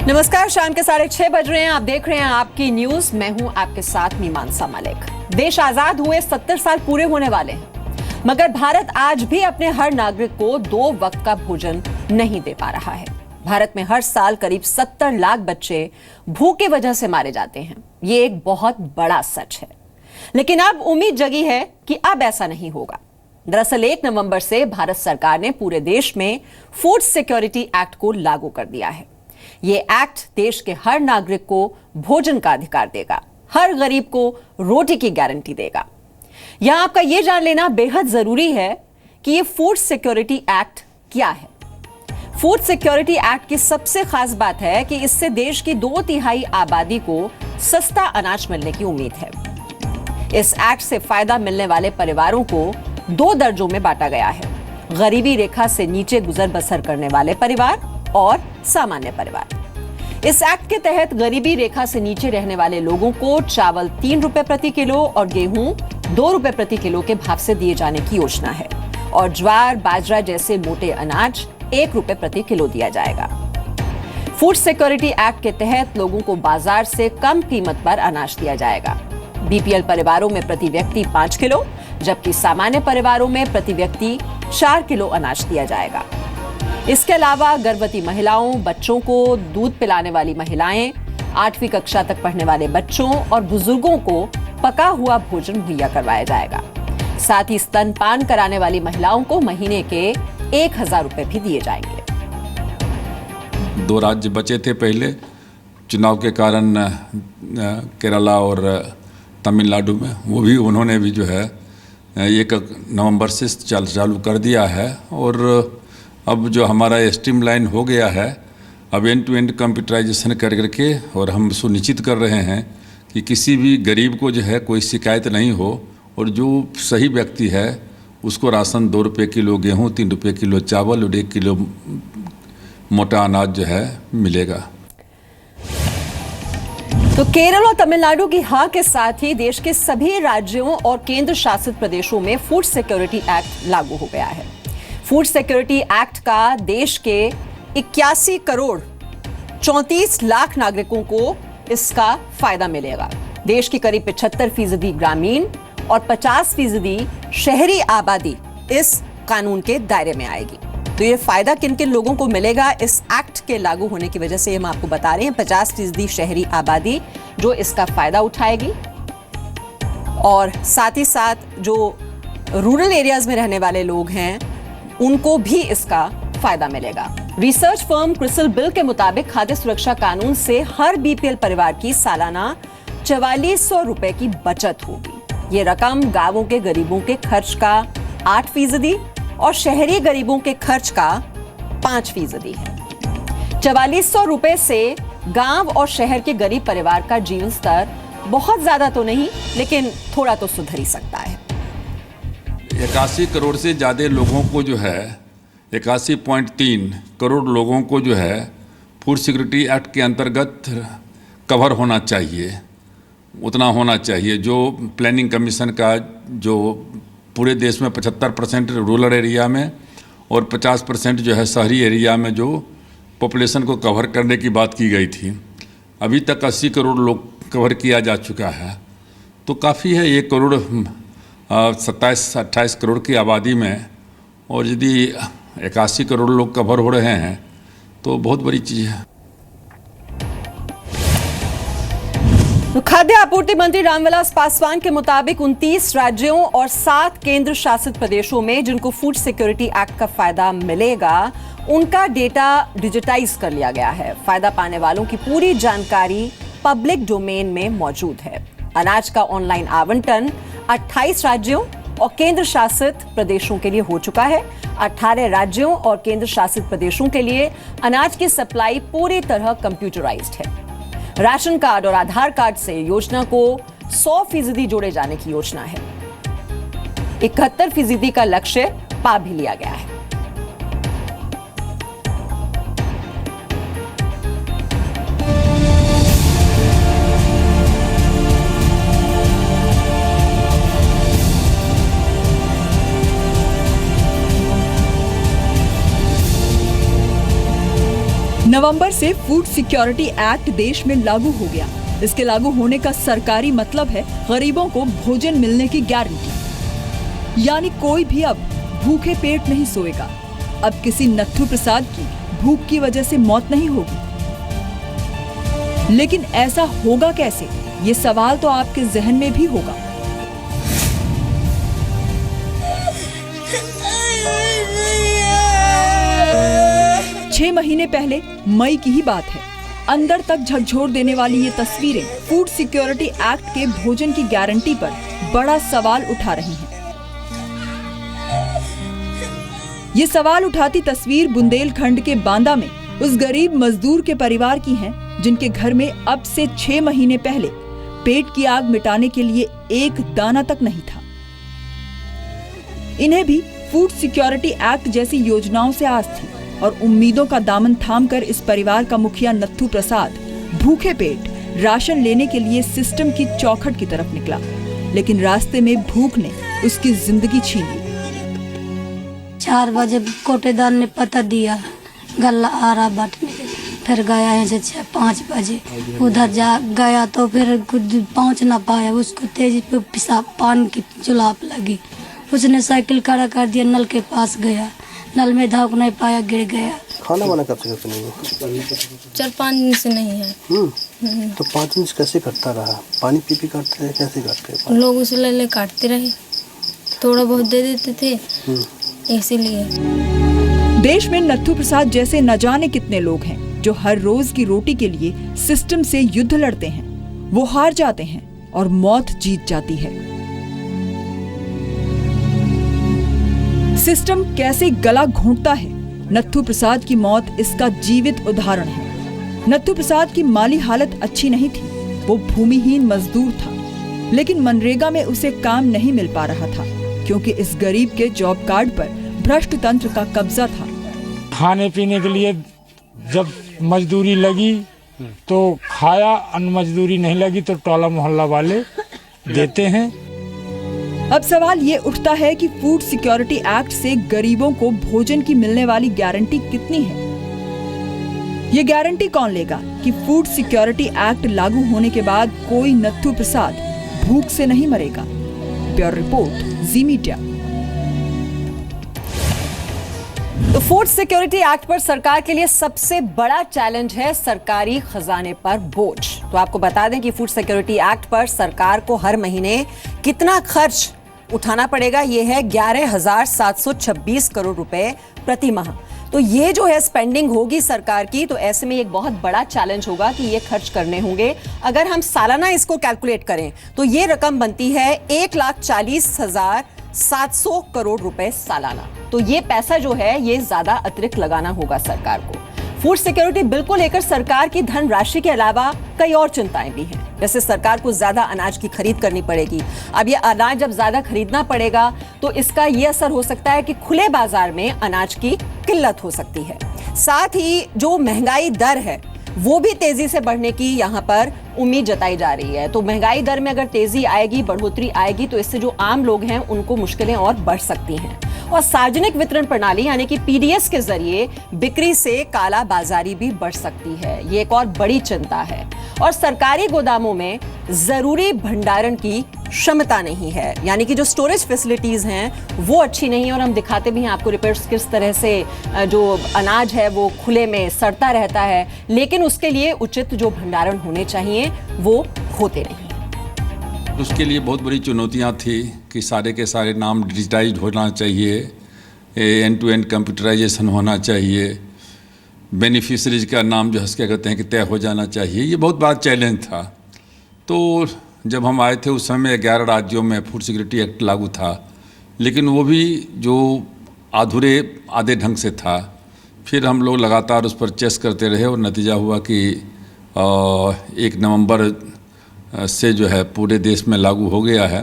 नमस्कार, शाम के 6:30 बज रहे हैं। आप देख रहे हैं आपकी न्यूज। मैं हूं आपके साथ मीमांसा मलिक। देश आजाद हुए 70 साल पूरे होने वाले हैं, मगर भारत आज भी अपने हर नागरिक को 2 वक्त का भोजन नहीं दे पा रहा है। भारत में हर साल करीब 70 लाख बच्चे भूख की वजह से मारे जाते हैं। ये एक बहुत बड़ा सच है, लेकिन अब उम्मीद जगी है कि अब ऐसा नहीं होगा। दरअसल 1 नवंबर से भारत सरकार ने पूरे देश में फूड सिक्योरिटी एक्ट को लागू कर दिया है। ये एक्ट देश के हर नागरिक को भोजन का अधिकार देगा, हर गरीब को रोटी की गारंटी देगा। यहां आपका यह जान लेना बेहद जरूरी है कि ये फूड सिक्योरिटी एक्ट क्या है। फूड सिक्योरिटी एक्ट की सबसे खास बात है कि इससे देश की 2/3 आबादी को सस्ता अनाज मिलने की उम्मीद है। इस एक्ट से फायदा मिलने वाले परिवारों को 2 दर्जों में बांटा गया है: गरीबी रेखा से नीचे गुजर बसर करने वाले परिवार और सामान्य परिवार। इस एक्ट के तहत गरीबी रेखा से नीचे रहने वाले लोगों को चावल 3 रुपए प्रति किलो और गेहूं 2 रुपए प्रति किलो के भाव से दिए जाने की योजना है, और ज्वार बाजरा जैसे मोटे अनाज 1 रुपए प्रति किलो दिया जाएगा। फूड सिक्योरिटी एक्ट के तहत लोगों को बाजार से कम कीमत पर अनाज दिया जाएगा। बीपीएल परिवारों में प्रति व्यक्ति 5 किलो, जबकि सामान्य परिवारों में प्रति व्यक्ति 4 किलो अनाज दिया जाएगा। इसके अलावा गर्भवती महिलाओं, बच्चों को दूध पिलाने वाली महिलाएं, 8वीं कक्षा तक पढ़ने वाले बच्चों और बुजुर्गों को पका हुआ भोजन मुहैया करवाया जाएगा। साथ ही स्तनपान कराने वाली महिलाओं को महीने के 1000 रुपए भी दिए जाएंगे। 2 राज्य बचे थे पहले चुनाव के कारण, केरला और तमिलनाडु में, वो भी उन्होंने भी जो है 1 नवंबर से चालू कर दिया है। और अब जो हमारा स्ट्रीमलाइन हो गया है, अब एंड टू एंड कंप्यूटराइजेशन कर करके, और हम सुनिश्चित कर रहे हैं कि किसी भी गरीब को जो है कोई शिकायत नहीं हो, और जो सही व्यक्ति है उसको राशन 2 रुपये किलो गेहूँ, 3 रुपये किलो चावल और 1 किलो मोटा अनाज जो है मिलेगा। तो केरल और तमिलनाडु की हाँ के साथ ही देश के सभी राज्यों और केंद्र शासित प्रदेशों में फूड सिक्योरिटी एक्ट लागू हो गया है। फूड सिक्योरिटी एक्ट का देश के 81 करोड़ 34 लाख नागरिकों को इसका फायदा मिलेगा। देश की करीब 75% ग्रामीण और 50% शहरी आबादी इस कानून के दायरे में आएगी। तो ये फायदा किन किन लोगों को मिलेगा इस एक्ट के लागू होने की वजह से, हम आपको बता रहे हैं। 50% शहरी आबादी जो इसका फायदा उठाएगी, और साथ ही साथ जो रूरल एरियाज में रहने वाले लोग हैं उनको भी इसका फायदा मिलेगा। रिसर्च फर्म क्रिसिल बिल के मुताबिक खाद्य सुरक्षा कानून से हर बीपीएल परिवार की सालाना 4400 रुपए की बचत होगी। ये रकम गांवों के गरीबों के खर्च का 8% और शहरी गरीबों के खर्च का 5% है। 4400 रुपए से गांव और शहर के गरीब परिवार का जीवन स्तर बहुत ज्यादा तो नहीं, लेकिन थोड़ा तो सुधर ही सकता है। 81 करोड़ से ज़्यादा लोगों को जो है, 81.3 करोड़ लोगों को जो है फूड सिक्योरिटी एक्ट के अंतर्गत कवर होना चाहिए, उतना होना चाहिए। जो प्लानिंग कमीशन का, जो पूरे देश में 75% रूरल एरिया में और 50% जो है शहरी एरिया में जो पॉपुलेशन को कवर करने की बात की गई थी, अभी तक 80 करोड़ लोग कवर किया जा चुका है। तो काफ़ी है 1 करोड़ 27-28 करोड़ की आबादी में, और यदि 81 करोड़ लोग कवर हो रहे हैं तो बहुत बड़ी चीज़ है। तो खाद्य आपूर्ति मंत्री रामविलास पासवान के मुताबिक 29 राज्यों और 7 केंद्र शासित प्रदेशों में जिनको फूड सिक्योरिटी एक्ट का फायदा मिलेगा, उनका डेटा डिजिटाइज कर लिया गया है। फायदा पाने वालों की पूरी जानकारी पब्लिक डोमेन में मौजूद है। अनाज का ऑनलाइन आवंटन 28 राज्यों और केंद्र शासित प्रदेशों के लिए हो चुका है। 18 राज्यों और केंद्र शासित प्रदेशों के लिए अनाज की सप्लाई पूरी तरह कंप्यूटराइज्ड है। राशन कार्ड और आधार कार्ड से योजना को 100% जोड़े जाने की योजना है। 71% का लक्ष्य पा भी लिया गया है। नवंबर से फूड सिक्योरिटी एक्ट देश में लागू हो गया। इसके लागू होने का सरकारी मतलब है गरीबों को भोजन मिलने की गारंटी। यानी कोई भी अब भूखे पेट नहीं सोएगा। अब किसी नत्थू प्रसाद की भूख की वजह से मौत नहीं होगी। लेकिन ऐसा होगा कैसे? ये सवाल तो आपके जहन में भी होगा। छह महीने पहले मई की ही बात है। अंदर तक झकझोर देने वाली ये तस्वीरें फूड सिक्योरिटी एक्ट के भोजन की गारंटी पर बड़ा सवाल उठा रही हैं। ये सवाल उठाती तस्वीर बुंदेलखंड के बांदा में उस गरीब मजदूर के परिवार की है जिनके घर में अब से 6 महीने पहले पेट की आग मिटाने के लिए एक दाना तक नहीं था। इन्हें भी फूड सिक्योरिटी एक्ट जैसी योजनाओं से आस थी और उम्मीदों का दामन थामकर इस परिवार का मुखिया नत्थू प्रसाद भूखे पेट राशन लेने के लिए सिस्टम की चौखट की तरफ निकला। लेकिन रास्ते में भूख ने उसकी जिंदगी छीन ली। 4 बजे कोटेदार ने पता दिया गल्ला आ रहा बांटने के लिए। फिर गया यहाँ से 5 बजे उधर जा गया तो फिर कुछ पहुँच ना पाया। उसको तेजी पे पेशाब पानी की जुलाब लगी। उसने साइकिल खड़ा कर दिया, नल के पास गया, नल में धाक नहीं पाया, गिर गया। खाना वाना कब से नहीं? 4-5 दिन से नहीं है। तो 5 दिन से कैसे करता रहा? पानी पी करते रहे, कैसे करते? लोग उसे ले काटते रहे, थोड़ा बहुत दे देते थे, इसीलिए। देश में नत्थू प्रसाद जैसे न जाने कितने लोग हैं जो हर रोज की रोटी के लिए सिस्टम से युद्ध लड़ते हैं। वो हार जाते हैं और मौत जीत जाती है। सिस्टम कैसे गला घोंटता है, नत्थू प्रसाद की मौत इसका जीवित उदाहरण है। नत्थू प्रसाद की माली हालत अच्छी नहीं थी। वो भूमिहीन मजदूर था, लेकिन मनरेगा में उसे काम नहीं मिल पा रहा था क्योंकि इस गरीब के जॉब कार्ड पर भ्रष्ट तंत्र का कब्जा था। खाने पीने के लिए जब मजदूरी लगी तो खाया, अन मजदूरी नहीं लगी तो टोला मोहल्ला वाले देते हैं। अब सवाल ये उठता है कि फूड सिक्योरिटी एक्ट से गरीबों को भोजन की मिलने वाली गारंटी कितनी है? ये गारंटी कौन लेगा कि फूड सिक्योरिटी एक्ट लागू होने के बाद कोई नत्थू प्रसाद भूख से नहीं मरेगा? ब्यूरो रिपोर्ट, जी मीडिया। तो फूड सिक्योरिटी एक्ट पर सरकार के लिए सबसे बड़ा चैलेंज है सरकारी खजाने पर बोझ। तो आपको बता दें कि फूड सिक्योरिटी एक्ट पर सरकार को हर महीने कितना खर्च उठाना पड़ेगा। यह है 11,726 करोड़ रुपए प्रति माह। तो ये जो है स्पेंडिंग होगी सरकार की, तो ऐसे में एक बहुत बड़ा चैलेंज होगा कि ये खर्च करने होंगे। अगर हम सालाना इसको कैलकुलेट करें तो ये रकम बनती है 1,40,700 करोड़ रुपए सालाना। तो ये पैसा जो है ये ज्यादा अतिरिक्त लगाना होगा सरकार को। फूड सिक्योरिटी बिल को लेकर सरकार की धनराशि के अलावा कई और चिंताएं भी हैं। जैसे सरकार को ज्यादा अनाज की खरीद करनी पड़ेगी। अब ये अनाज जब ज्यादा खरीदना पड़ेगा तो इसका ये असर हो सकता है कि खुले बाजार में अनाज की किल्लत हो सकती है। साथ ही जो महंगाई दर है वो भी तेजी से बढ़ने की यहाँ पर उम्मीद जताई जा रही है। तो महंगाई दर में अगर तेजी आएगी, बढ़ोतरी आएगी, तो इससे जो आम लोग हैं उनको मुश्किलें और बढ़ सकती हैं। और सार्वजनिक वितरण प्रणाली यानी कि पीडीएस के जरिए बिक्री से काला बाजारी भी बढ़ सकती है। ये एक और बड़ी चिंता है। और सरकारी गोदामों में जरूरी भंडारण की क्षमता नहीं है, यानी कि जो स्टोरेज फैसिलिटीज हैं वो अच्छी नहीं है। और हम दिखाते भी हैं आपको रिपोर्ट्स किस तरह से जो अनाज है वो खुले में सड़ता रहता है, लेकिन उसके लिए उचित जो भंडारण होने चाहिए वो होते नहीं। उसके लिए बहुत बड़ी चुनौतियां थी कि सारे के सारे नाम डिजिटाइज्ड होना चाहिए, एंड टू एंड कंप्यूटराइजेशन होना चाहिए, बेनिफिशरीज का नाम जो है क्या कहते हैं कि तय हो जाना चाहिए। ये बहुत बड़ा चैलेंज था। तो जब हम आए थे उस समय 11 राज्यों में फूड सिक्योरिटी एक्ट लागू था, लेकिन वो भी जो आधे ढंग से था। फिर हम लोग लगातार उस पर चेस करते रहे और नतीजा हुआ कि 1 नवंबर से जो है पूरे देश में लागू हो गया है।